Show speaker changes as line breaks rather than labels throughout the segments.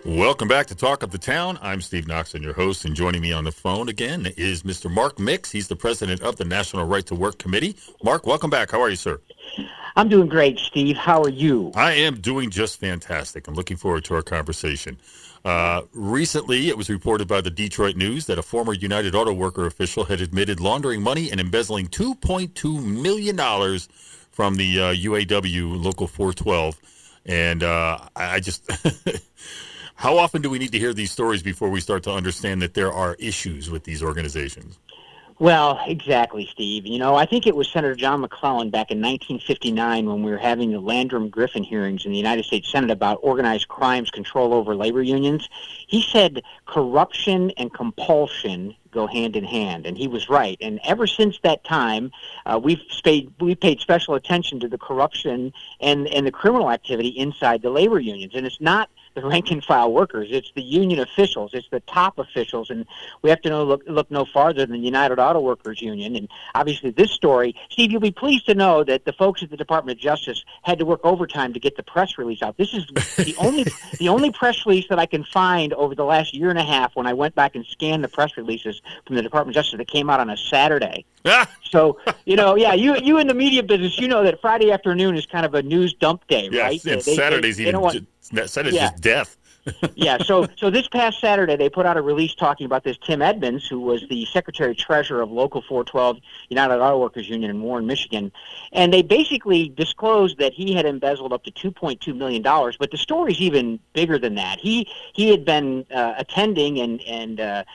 Welcome back to Talk of the Town. I'm Steve Noxon, your host, and joining me on the phone again is Mr. Mark Mix. He's the president of the National Right to Work Committee. Mark, welcome back. How are you, sir?
I'm doing great, Steve. How are you?
I am doing just fantastic. I'm looking forward to our conversation. Recently, it was reported by the Detroit News that a former United Auto Worker official had admitted laundering money and embezzling $2.2 million from the UAW Local 412. And I just... How often do we need to hear these stories before we start to understand that there are issues with these organizations?
Well, exactly, Steve. You know, I think it was Senator John McClellan back in 1959 when we were having the Landrum-Griffin hearings in the United States Senate about organized crimes control over labor unions. He said corruption and compulsion go hand in hand, and he was right. And ever since that time, we've paid special attention to the corruption and the criminal activity inside the labor unions. And it's not the rank-and-file workers. It's the union officials. It's the top officials. And we have to look no farther than the United Auto Workers Union. And obviously this story, Steve, you'll be pleased to know that the folks at the Department of Justice had to work overtime to get the press release out. This is the only press release that I can find over the last year and a half when I went back and scanned the press releases from the Department of Justice that came out on a Saturday. So, you in the media business, you know that Friday afternoon is kind of a news dump day, right?
Yes, Saturday's just death.
Yeah, so this past Saturday they put out a release talking about this Tim Edmonds, who was the secretary-treasurer of Local 412 United Auto Workers Union in Warren, Michigan, and they basically disclosed that he had embezzled up to $2.2 million, but the story's even bigger than that. He had been attending and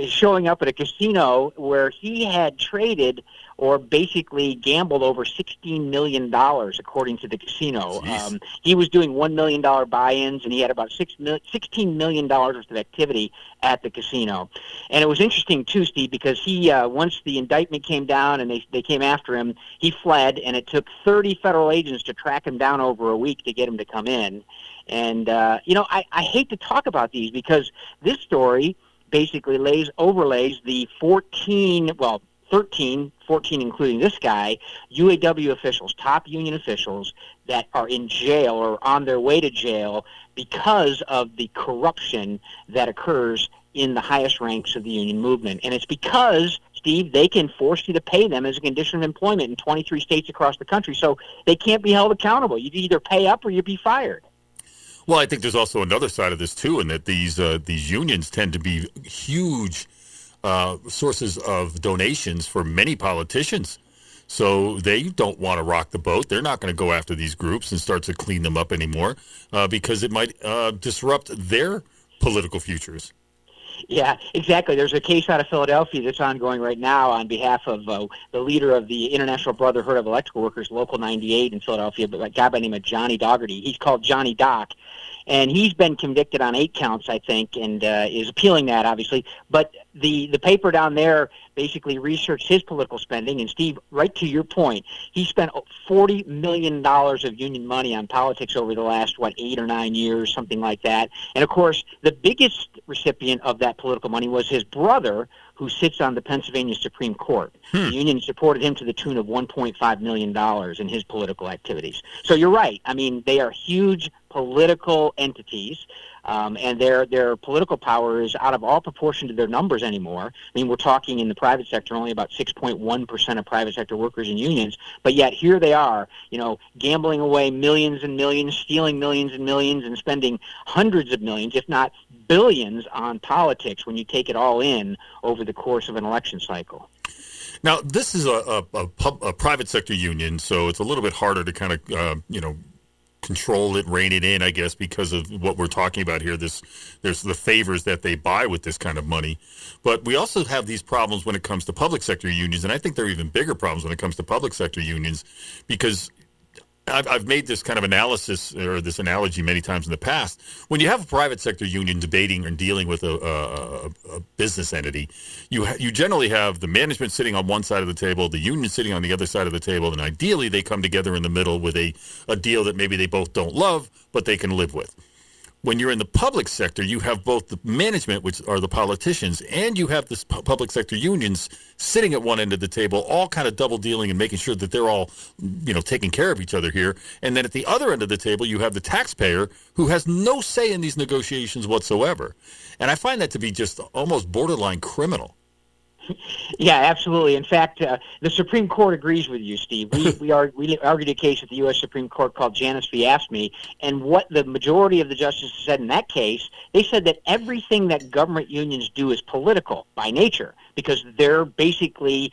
showing up at a casino where he had traded or basically gambled over $16 million, according to the casino. He was doing $1 million buy-ins, and he had about $16 million worth of activity at the casino. And it was interesting, too, Steve, because he, once the indictment came down and they came after him, he fled, and it took 30 federal agents to track him down over a week to get him to come in. And, I hate to talk about these because this story basically overlays the 14 including this guy, UAW officials, top union officials that are in jail or on their way to jail because of the corruption that occurs in the highest ranks of the union movement. And it's because, Steve, they can force you to pay them as a condition of employment in 23 states across the country. So they can't be held accountable. You either pay up or you'd be fired.
Well, I think there's also another side of this, too, in that these unions tend to be huge sources of donations for many politicians. So they don't want to rock the boat. They're not going to go after these groups and start to clean them up anymore because it might disrupt their political futures.
Yeah, exactly. There's a case out of Philadelphia that's ongoing right now on behalf of the leader of the International Brotherhood of Electrical Workers, Local 98 in Philadelphia, but a guy by the name of Johnny Dougherty. He's called Johnny Doc. And he's been convicted on 8 counts, I think, and is appealing that, obviously. But the paper down there basically researched his political spending. And, Steve, right to your point, he spent $40 million of union money on politics over the last, 8 or 9 years, something like that. And, of course, the biggest recipient of that political money was his brother, who sits on the Pennsylvania Supreme Court. The union supported him to the tune of $1.5 million in his political activities. So you're right. I mean, they are huge political entities, and their political power is out of all proportion to their numbers anymore. I mean, we're talking in the private sector only about 6.1% of private sector workers in unions, but yet here they are, gambling away millions and millions, stealing millions and millions, and spending hundreds of millions, if not billions, on politics when you take it all in over the course of an election cycle.
Now, this is a private sector union, so it's a little bit harder to kind of, control it, rein it in, I guess, because of what we're talking about here. There's the favors that they buy with this kind of money. But we also have these problems when it comes to public sector unions, and I think there are even bigger problems when it comes to public sector unions because I've made this kind of analysis or this analogy many times in the past. When you have a private sector union debating and dealing with a business entity, you generally have the management sitting on one side of the table, the union sitting on the other side of the table, and ideally they come together in the middle with a deal that maybe they both don't love, but they can live with. When you're in the public sector, you have both the management, which are the politicians, and you have this public sector unions sitting at one end of the table, all kind of double dealing and making sure that they're all, taking care of each other here. And then at the other end of the table, you have the taxpayer who has no say in these negotiations whatsoever. And I find that to be just almost borderline criminal.
Yeah, absolutely. In fact, the Supreme Court agrees with you, Steve. We argued a case at the U.S. Supreme Court called Janus v. AFSCME, and what the majority of the justices said in that case, they said that everything that government unions do is political by nature, because they're basically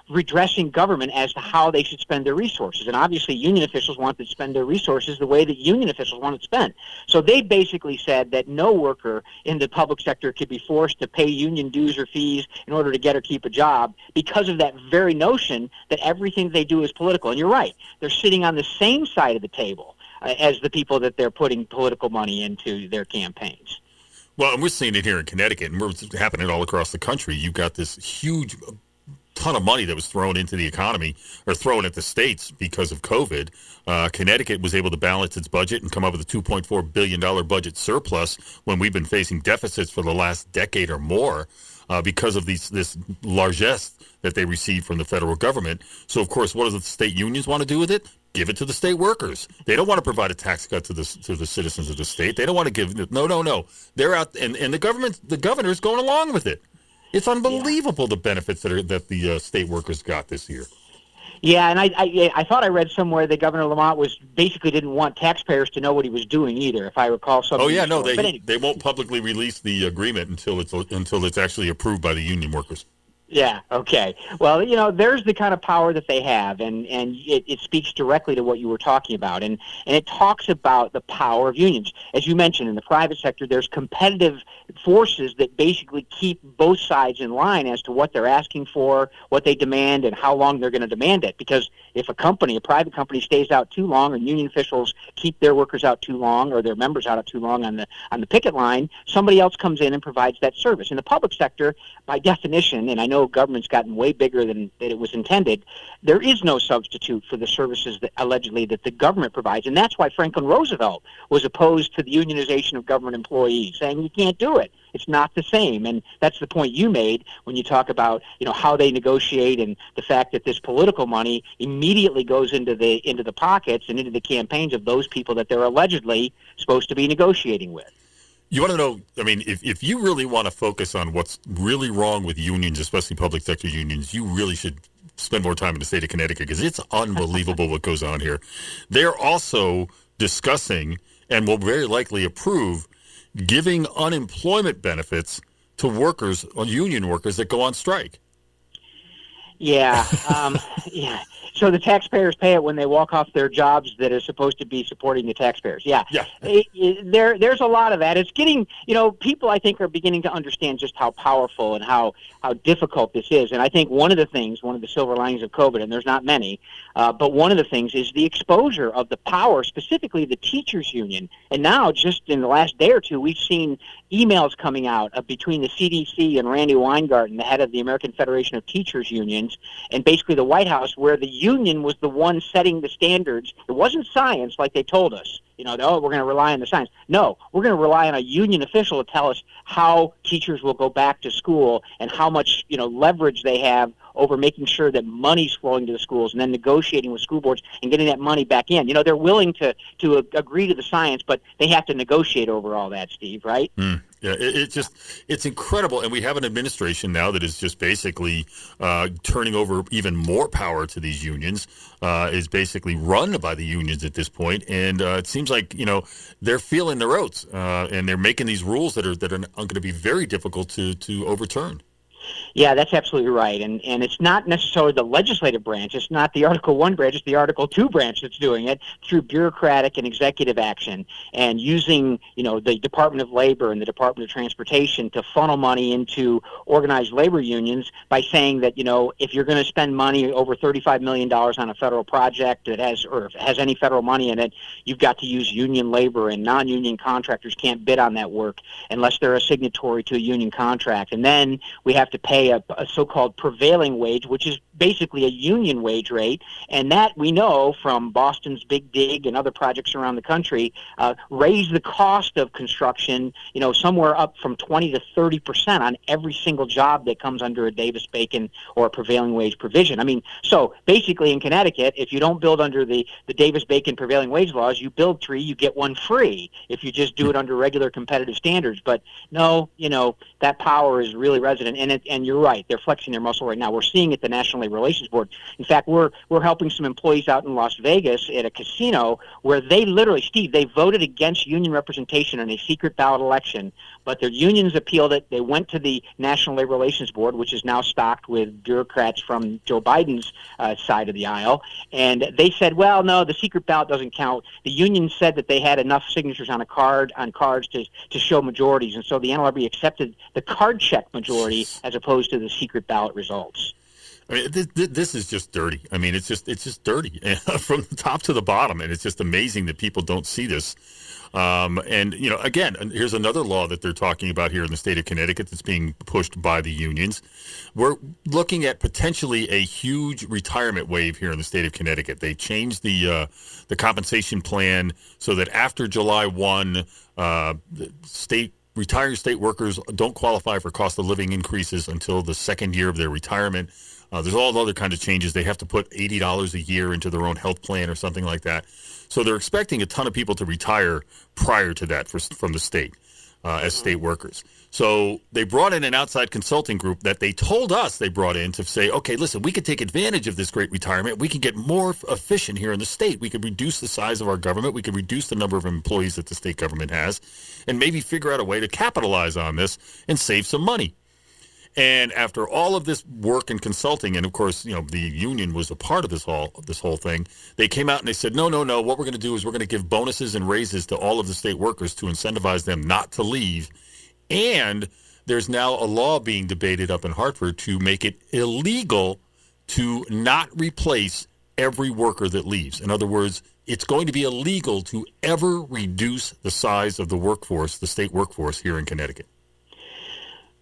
redressing government as to how they should spend their resources. And obviously, union officials want to spend their resources the way that union officials want to spend. So they basically said that no worker in the public sector could be forced to pay union dues or fees in order to get or keep a job because of that very notion that everything they do is political. And you're right. They're sitting on the same side of the table as the people that they're putting political money into their campaigns.
Well, and we're seeing it here in Connecticut, and it's happening all across the country. You've got this huge ton of money that was thrown into the economy or thrown at the states because of COVID. Connecticut was able to balance its budget and come up with a $2.4 billion budget surplus when we've been facing deficits for the last decade or more because of this largesse that they receive from the federal government. So, of course, what do the state unions want to do with it? Give it to the state workers. They don't want to provide a tax cut to the citizens of the state. They don't want to give it. No. They're out, and the governor's going along with it. It's unbelievable the benefits that the state workers got this year.
Yeah, and I thought I read somewhere that Governor Lamont basically didn't want taxpayers to know what he was doing either, if I recall something.
Oh yeah, no, they won't publicly release the agreement until it's actually approved by the union workers.
Yeah, okay. Well, there's the kind of power that they have, and it speaks directly to what you were talking about, and it talks about the power of unions. As you mentioned, in the private sector, there's competitive forces that basically keep both sides in line as to what they're asking for, what they demand, and how long they're going to demand it. Because if a private company stays out too long, and union officials keep their workers out too long, or their members out too long on the picket line, somebody else comes in and provides that service. In the public sector, by definition, and I know government's gotten way bigger than it was intended, there is no substitute for the services that allegedly that the government provides. And that's why Franklin Roosevelt was opposed to the unionization of government employees, saying you can't do it. It's not the same. And that's the point you made when you talk about, how they negotiate and the fact that this political money immediately goes into the pockets and into the campaigns of those people that they're allegedly supposed to be negotiating with.
You want to know, if you really want to focus on what's really wrong with unions, especially public sector unions, you really should spend more time in the state of Connecticut because it's unbelievable what goes on here. They're also discussing and will very likely approve giving unemployment benefits to workers, union workers that go on strike.
Yeah, yeah. So the taxpayers pay it when they walk off their jobs that are supposed to be supporting the taxpayers. Yeah. There's a lot of that. It's getting, people I think are beginning to understand just how powerful and how difficult this is. And I think one of the silver linings of COVID, and there's not many, but one of the things is the exposure of the power, specifically the teachers union. And now just in the last day or two, we've seen emails coming out between the CDC and Randy Weingarten, the head of the American Federation of Teachers Unions, and basically the White House, where the union was the one setting the standards. It wasn't science like they told us. We're going to rely on the science. No, we're going to rely on a union official to tell us how teachers will go back to school and how much, leverage they have over making sure that money's flowing to the schools and then negotiating with school boards and getting that money back in. They're willing to agree to the science, but they have to negotiate over all that, Steve, right?
Yeah, it's incredible. And we have an administration now that is just basically turning over even more power to these unions, is basically run by the unions at this point. And it seems like, they're feeling their oats and they're making these rules that are going to be very difficult to overturn.
Yeah, that's absolutely right. And it's not necessarily the legislative branch. It's not the Article 1 branch. It's the Article 2 branch that's doing it through bureaucratic and executive action and using, the Department of Labor and the Department of Transportation to funnel money into organized labor unions by saying that, if you're going to spend money over $35 million on a federal project that has any federal money in it, you've got to use union labor, and non-union contractors can't bid on that work unless they're a signatory to a union contract. And then we have to pay a so-called prevailing wage, which is basically a union wage rate. And that, we know from Boston's Big Dig and other projects around the country, raise the cost of construction, somewhere up from 20 to 30% on every single job that comes under a Davis-Bacon or a prevailing wage provision. I mean, so basically in Connecticut, if you don't build under the Davis-Bacon prevailing wage laws, you build 3, you get 1 free if you just do it under regular competitive standards. But no, that power is really resident, and you're right, they're flexing their muscle right now. We're seeing it at the National Labor Relations Board. In fact, we're helping some employees out in Las Vegas at a casino where they literally, Steve, they voted against union representation in a secret ballot election, but their unions appealed it. They went to the National Labor Relations Board, which is now stocked with bureaucrats from Joe Biden's side of the aisle, and they said, well, no, the secret ballot doesn't count. The union said that they had enough signatures on cards to show majorities, and so the NLRB accepted the card check majority as opposed to the secret ballot results.
I mean, this is just dirty. I mean, it's just dirty from the top to the bottom, and it's just amazing that people don't see this. And again, here's another law that they're talking about here in the state of Connecticut that's being pushed by the unions. We're looking at potentially a huge retirement wave here in the state of Connecticut. They changed the compensation plan so that after July 1, retired state workers don't qualify for cost of living increases until the second year of their retirement. There's all other kinds of changes. They have to put $80 a year into their own health plan or something like that. So they're expecting a ton of people to retire prior to that from the state as state workers. So they brought in an outside consulting group that they told us they brought in to say, okay, listen, we could take advantage of this great retirement. We can get more efficient here in the state. We could reduce the size of our government. We could reduce the number of employees that the state government has and maybe figure out a way to capitalize on this and save some money. And after all of this work and consulting, and of course, the union was a part of this whole thing, they came out and they said, no, what we're going to do is we're going to give bonuses and raises to all of the state workers to incentivize them not to leave. And there's now a law being debated up in Hartford to make it illegal to not replace every worker that leaves. In other words, it's going to be illegal to ever reduce the size of the workforce, the state workforce here in Connecticut.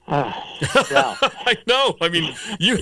Well.
I know. I mean, you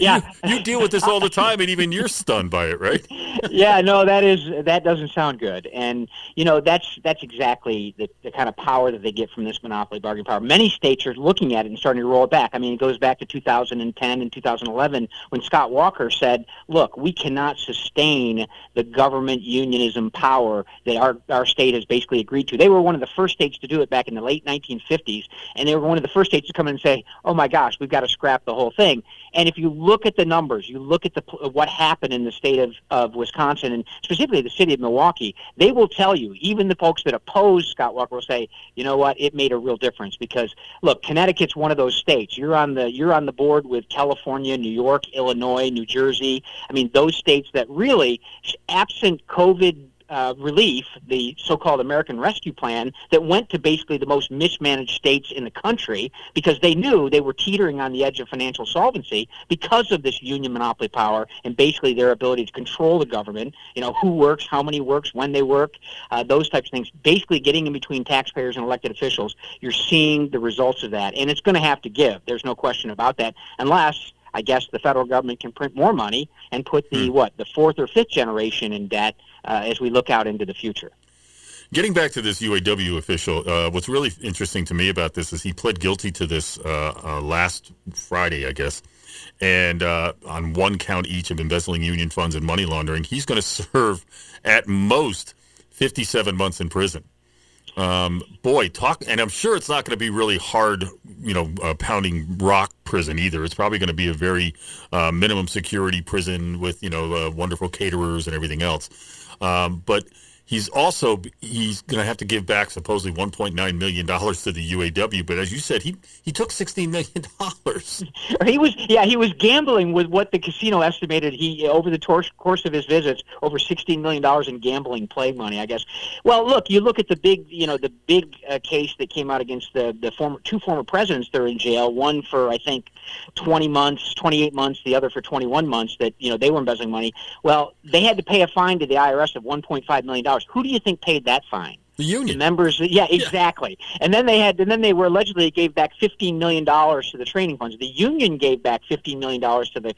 deal with this all the time, and even you're stunned by it, right?
Yeah, no, that doesn't sound good, and that's exactly the kind of power that they get from this monopoly bargaining power. Many states are looking at it and starting to roll it back. I mean, it goes back to 2010 and 2011 when Scott Walker said, "Look, we cannot sustain the government unionism power that our state has basically agreed to." They were one of the first states to do it back in the late 1950s, and they were one of the first states to come in and say, oh my gosh, we've got to scrap the whole thing. And if you look at the numbers, you look at what happened in the state of Wisconsin, and specifically the city of Milwaukee, they will tell you, even the folks that oppose Scott Walker will say, you know what, it made a real difference. Because look, Connecticut's one of those states. You're on the board with California, New York, Illinois, New Jersey. I mean, those states that really, absent COVID relief, the so-called American Rescue Plan, that went to basically the most mismanaged states in the country because they knew they were teetering on the edge of financial solvency because of this union monopoly power and basically their ability to control the government, who works, how many works, when they work, those types of things, basically getting in between taxpayers and elected officials. You're seeing the results of that, and it's going to have to give. There's no question about that, unless I guess the federal government can print more money and put the fourth or fifth generation in debt as we look out into the future.
Getting back to this UAW official, what's really interesting to me about this is he pled guilty to this last Friday, I guess, and on one count each of embezzling union funds and money laundering. He's going to serve at most 57 months in prison. And I'm sure it's not going to be really hard, pounding rock prison either. It's probably going to be a very minimum security prison with, wonderful caterers and everything else. But he's going to have to give back supposedly $1.9 million to the UAW. But as you said, he took $16 million. He was gambling with what the casino estimated over the course of his visits, over $16 million in gambling play money, I guess. Well, look, you look at the big case that came out against the two former presidents that are in jail, one for, I think, 28 months, the other for 21 months, that, they were embezzling money. Well, they had to pay a fine to the IRS of $1.5 million. Who do you think paid that fine? The union.
Members, yeah, exactly. And then they were allegedly gave back $15 million to the training funds. The union gave back $15 million to the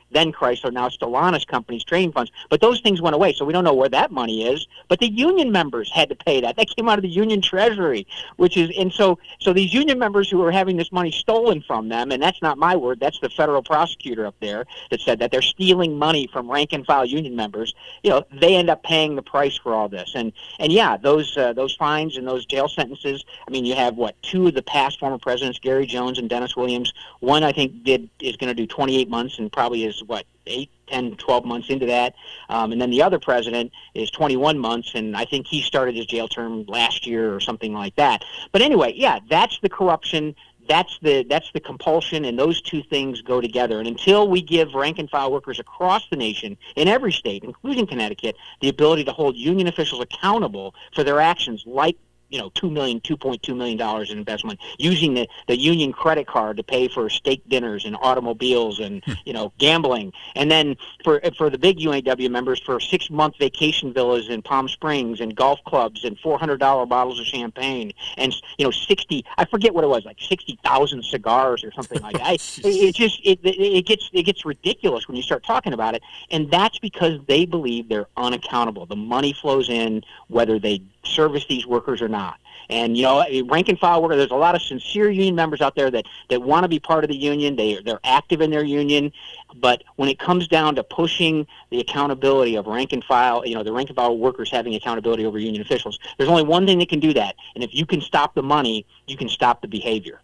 then Chrysler, now Stellantis company's training funds. But those things went away, so we don't know where that money is. But the union members had to pay that. That came out of the union treasury, so these union members who are having this money stolen from them, and that's not my word, that's the federal prosecutor up there that said that they're stealing money from rank and file union members. They end up paying the price for all this. And yeah, those fines and those jail sentences. I mean, you have two of the past former presidents, Gary Jones and Dennis Williams. One I think is going to do 28 months and probably is 8, 10, 12 months into that. And then the other president is 21 months, and I think he started his jail term last year or something like that. But anyway, yeah, that's the corruption. That's the compulsion, and those two things go together. And until we give rank and file workers across the nation, in every state, including Connecticut, the ability to hold union officials accountable for their actions, like $2.2 million in investment, using the union credit card to pay for steak dinners and automobiles and gambling, and then for the big UAW members for 6-month vacation villas in Palm Springs and golf clubs and $400 bottles of champagne and 60, I forget what it was, like 60,000 cigars or something like that. It gets ridiculous when you start talking about it, and that's because they believe they're unaccountable. The money flows in whether they service these workers or not. And rank and file workers, there's a lot of sincere union members out there that want to be part of the union. They're active in their union, but when it comes down to pushing the accountability of rank and file, the rank and file workers having accountability over union officials, there's only one thing that can do that, and if you can stop the money, you can stop the behavior.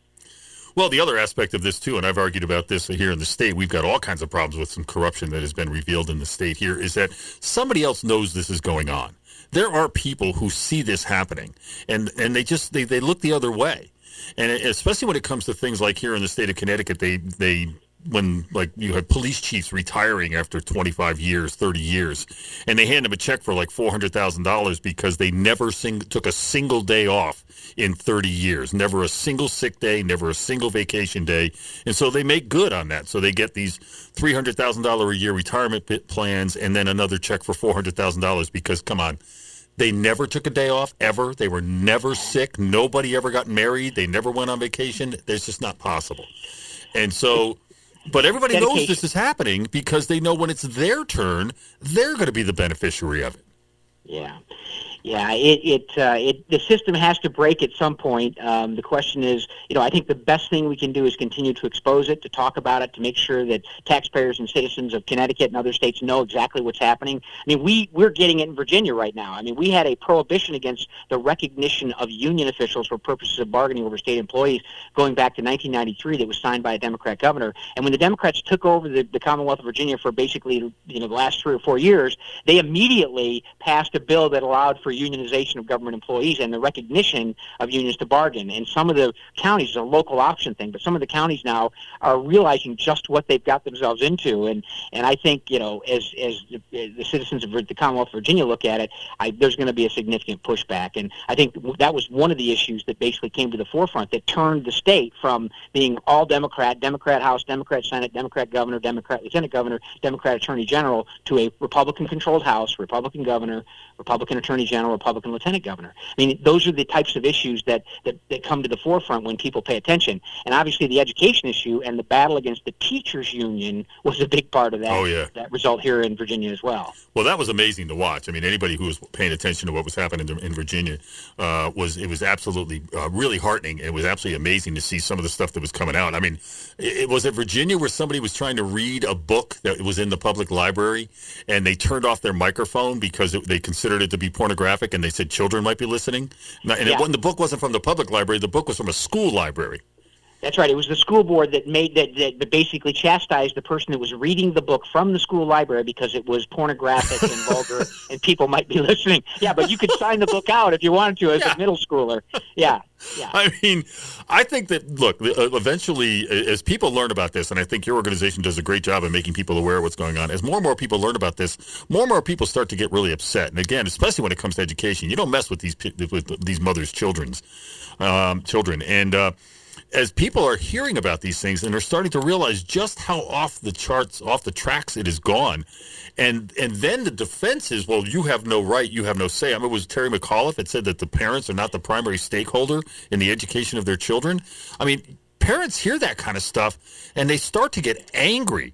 Well, the other aspect of this, too, and I've argued about this here in the state, we've got all kinds of problems with some corruption that has been revealed in the state here, is that somebody else knows this is going on. There are people who see this happening, and they look the other way. And especially when it comes to things like here in the state of Connecticut, when you had police chiefs retiring after 25 years, 30 years, and they hand them a check for like $400,000 because they never took a single day off in 30 years, never a single sick day, never a single vacation day. And so they make good on that. So they get these $300,000 a year retirement plans and then another check for $400,000 because, come on, they never took a day off, ever. They were never sick. Nobody ever got married. They never went on vacation. It's just not possible. And so, but everybody knows this is happening because they know when it's their turn, they're going to be the beneficiary of it.
Yeah. Yeah, the system has to break at some point. The question is, I think the best thing we can do is continue to expose it, to talk about it, to make sure that taxpayers and citizens of Connecticut and other states know exactly what's happening. I mean, we're getting it in Virginia right now. I mean, we had a prohibition against the recognition of union officials for purposes of bargaining over state employees going back to 1993 that was signed by a Democrat governor. And when the Democrats took over the Commonwealth of Virginia for basically the last 3 or 4 years, they immediately passed a bill that allowed for unionization of government employees and the recognition of unions to bargain. And some of the counties, it's a local option thing, but some of the counties now are realizing just what they've got themselves into. And I think, as the citizens of the Commonwealth of Virginia look at it, there's going to be a significant pushback. And I think that was one of the issues that basically came to the forefront that turned the state from being all Democrat House, Democrat Senate, Democrat governor, Democrat lieutenant governor, Democrat attorney general, to a Republican-controlled House, Republican governor, Republican attorney general, Republican lieutenant governor. I mean, those are the types of issues that come to the forefront when people pay attention. And obviously the education issue and the battle against the teachers union was a big part of that, that result here in Virginia as well.
Well, that was amazing to watch. I mean, anybody who was paying attention to what was happening in Virginia, was absolutely really heartening. It was absolutely amazing to see some of the stuff that was coming out. I mean, was it Virginia where somebody was trying to read a book that was in the public library and they turned off their microphone because they considered it to be pornographic, and they said children might be listening? And the book wasn't from the public library. The book was from a school library.
That's right. It was the school board that that basically chastised the person that was reading the book from the school library because it was pornographic and vulgar, and people might be listening. Yeah, but you could sign the book out if you wanted to as a middle schooler. Yeah.
I mean, I think that, look, eventually, as people learn about this, and I think your organization does a great job of making people aware of what's going on, as more and more people learn about this, more and more people start to get really upset. And again, especially when it comes to education, you don't mess with these mothers' children. And as people are hearing about these things and are starting to realize just how off the charts, off the tracks it has gone, and then the defense is, well, you have no right, you have no say. I mean, it was Terry McAuliffe that said that the parents are not the primary stakeholder in the education of their children. I mean, parents hear that kind of stuff and they start to get angry.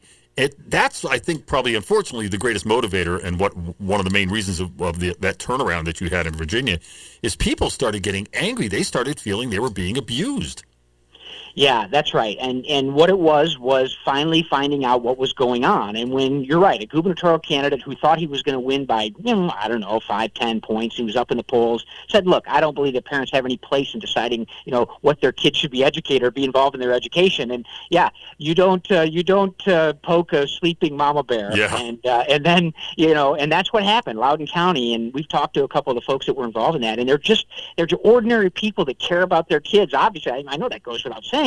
That's, I think, probably, unfortunately, the greatest motivator, and one of the main reasons of that turnaround that you had in Virginia is people started getting angry. They started feeling they were being abused.
Yeah, that's right. And what it was finally finding out what was going on. And when, you're right, a gubernatorial candidate who thought he was going to win by, 5, 10 points, he was up in the polls, said, look, I don't believe that parents have any place in deciding, what their kids should be educated or be involved in their education. And yeah, you don't poke a sleeping mama bear.
Yeah.
And then, and that's what happened, Loudoun County. And we've talked to a couple of the folks that were involved in that. And they're just ordinary people that care about their kids. Obviously, I know that goes without saying.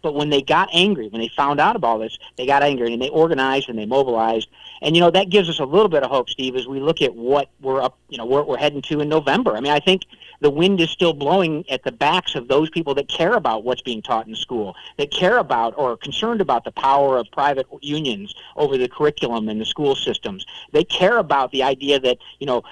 But when they got angry, when they found out about this, they got angry and they organized and they mobilized. And, that gives us a little bit of hope, Steve, as we look at what we're up, where we're heading to in November. I mean, I think the wind is still blowing at the backs of those people that care about what's being taught in school, that care about or are concerned about the power of private unions over the curriculum and the school systems. They care about the idea that,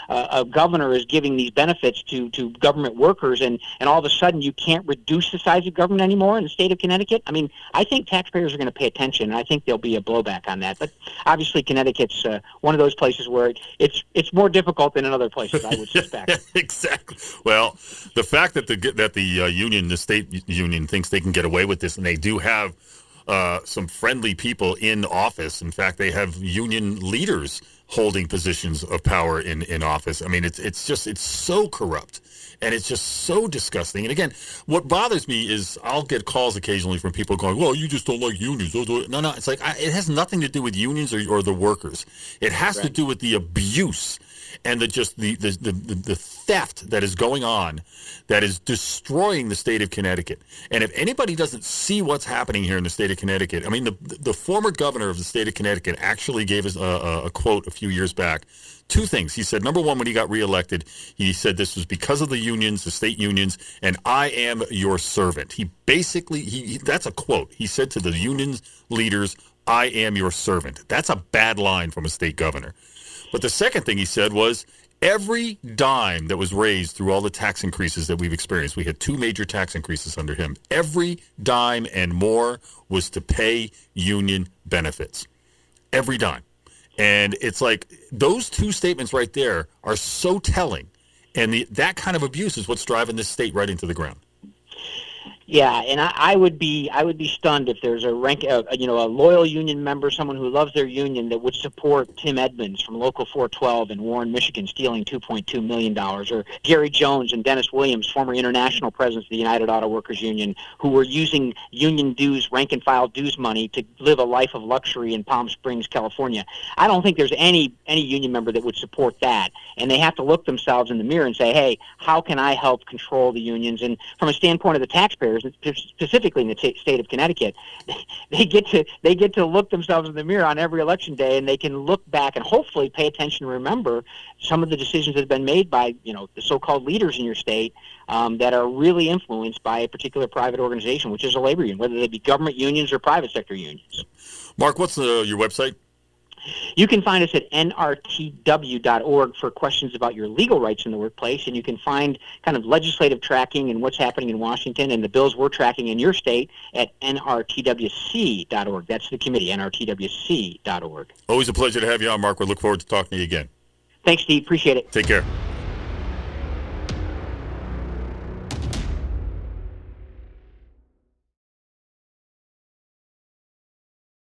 a governor is giving these benefits to government workers, and all of a sudden you can't reduce the size of government anymore in the state of Connecticut. I mean, I think taxpayers are going to pay attention, and I think there'll be a blowback on that. But obviously Connecticut's one of those places where it's more difficult than in other places, I would suspect.
Exactly. Well, the fact that the state union thinks they can get away with this, and they do have some friendly people in office. In fact, they have union leaders holding positions of power in office. I mean, it's so corrupt, and it's just so disgusting. And again, what bothers me is I'll get calls occasionally from people going, well, you just don't like unions. No, it's like, it has nothing to do with unions or the workers. It has to do with the abuse and the theft that is going on, that is destroying the state of Connecticut. And if anybody doesn't see what's happening here in the state of Connecticut, I mean, the former governor of the state of Connecticut actually gave us a quote a few years back. Two things. He said, number one, when he got reelected, he said this was because of the unions, the state unions, and I am your servant. He basically, that's a quote. He said to the unions leaders, I am your servant. That's a bad line from a state governor. But the second thing he said was, every dime that was raised through all the tax increases that we've experienced, we had 2 major tax increases under him, every dime and more was to pay union benefits. Every dime. And it's like, those 2 statements right there are so telling. And that kind of abuse is what's driving this state right into the ground.
Yeah, and I would be stunned if there's a loyal union member, someone who loves their union, that would support Tim Edmonds from Local 412 in Warren, Michigan, stealing $2.2 million, or Gary Jones and Dennis Williams, former international presidents of the United Auto Workers Union, who were using union dues, rank-and-file dues money to live a life of luxury in Palm Springs, California. I don't think there's any union member that would support that, and they have to look themselves in the mirror and say, hey, how can I help control the unions? And from a standpoint of the taxpayers, specifically in the state of Connecticut, they get to look themselves in the mirror on every election day, and they can look back and hopefully pay attention and remember some of the decisions that have been made by the so-called leaders in your state that are really influenced by a particular private organization, which is a labor union, whether they be government unions or private sector unions.
Mark, what's your website?
You can find us at nrtw.org for questions about your legal rights in the workplace, and you can find kind of legislative tracking and what's happening in Washington and the bills we're tracking in your state at nrtwc.org. That's the committee, nrtwc.org.
Always a pleasure to have you on, Mark. We look forward to talking to you again.
Thanks, Steve. Appreciate it.
Take care.